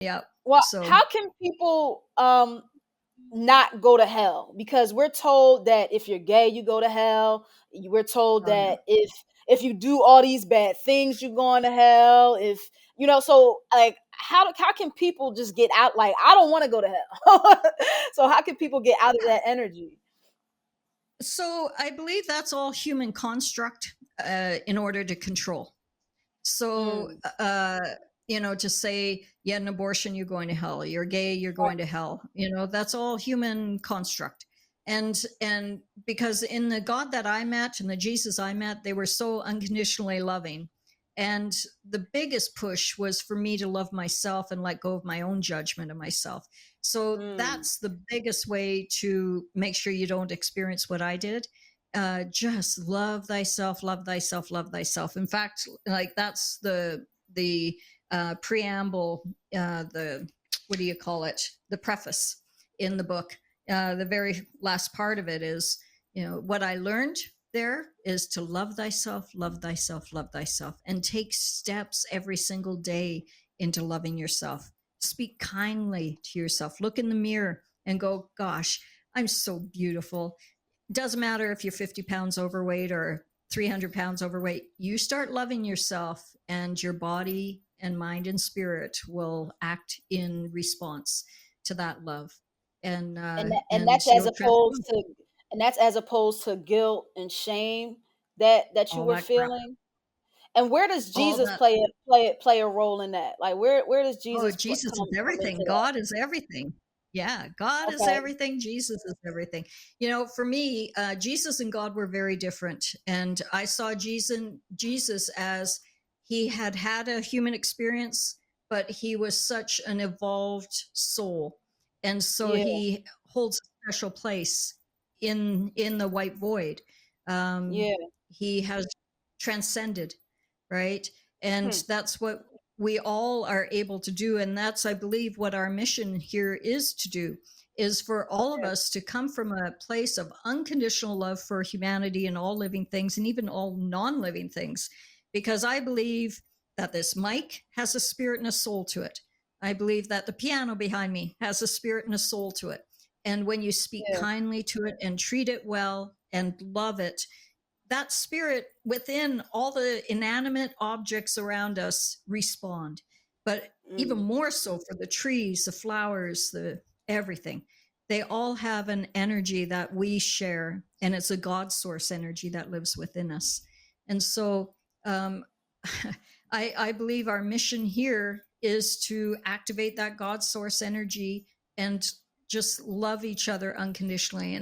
Yeah. Well, So how can people not go to hell? Because we're told that if you're gay, you go to hell. We're told oh yeah. that if you do all these bad things, you're going to hell. If you know, so like how can people just get out? Like, I don't want to go to hell. So how can people get out of that energy? So I believe that's all human construct in order to control. So, Mm, to say, you had an abortion, you're going to hell. You're gay, you're going to hell. That's all human construct. And because in the God that I met and the Jesus I met, they were so unconditionally loving. And the biggest push was for me to love myself and let go of my own judgment of myself. So mm, that's the biggest way to make sure you don't experience what I did. Just love thyself, love thyself, love thyself. In fact, like that's the preamble, the what do you call it, the preface in the book. The very last part of it is, what I learned there is to love thyself, love thyself, love thyself, and take steps every single day into loving yourself. Speak kindly to yourself, look in the mirror and go, gosh, I'm so beautiful. Doesn't matter if you're 50 pounds overweight or 300 pounds overweight. You start loving yourself, and your body and mind and spirit will act in response to that love, and and and that's as you'll opposed transform to guilt and shame that you all were that crap, feeling. And where does all Jesus that. play a role in that? Like, where does Oh, Jesus Jesus is come everything. into that? God is everything. Yeah, God is Okay. everything. Jesus is everything. For me, Jesus and God were very different, and I saw Jesus as he had had a human experience, but he was such an evolved soul, and so Yeah. he holds a special place in the white void. Um, Yeah. he has transcended, right? And Hmm. that's what we all are able to do. And that's, I believe, what our mission here is to do, is for all of Yeah. us to come from a place of unconditional love for humanity and all living things and even all non-living things. Because I believe that this mic has a spirit and a soul to it. I believe that the piano behind me has a spirit and a soul to it. And when you speak Yeah. kindly to it and treat it well and love it, that spirit within all the inanimate objects around us respond. But even Mm. more so for the trees, the flowers, the everything, they all have an energy that we share, and it's a God source energy that lives within us. And so um, I believe our mission here is to activate that God source energy and just love each other unconditionally.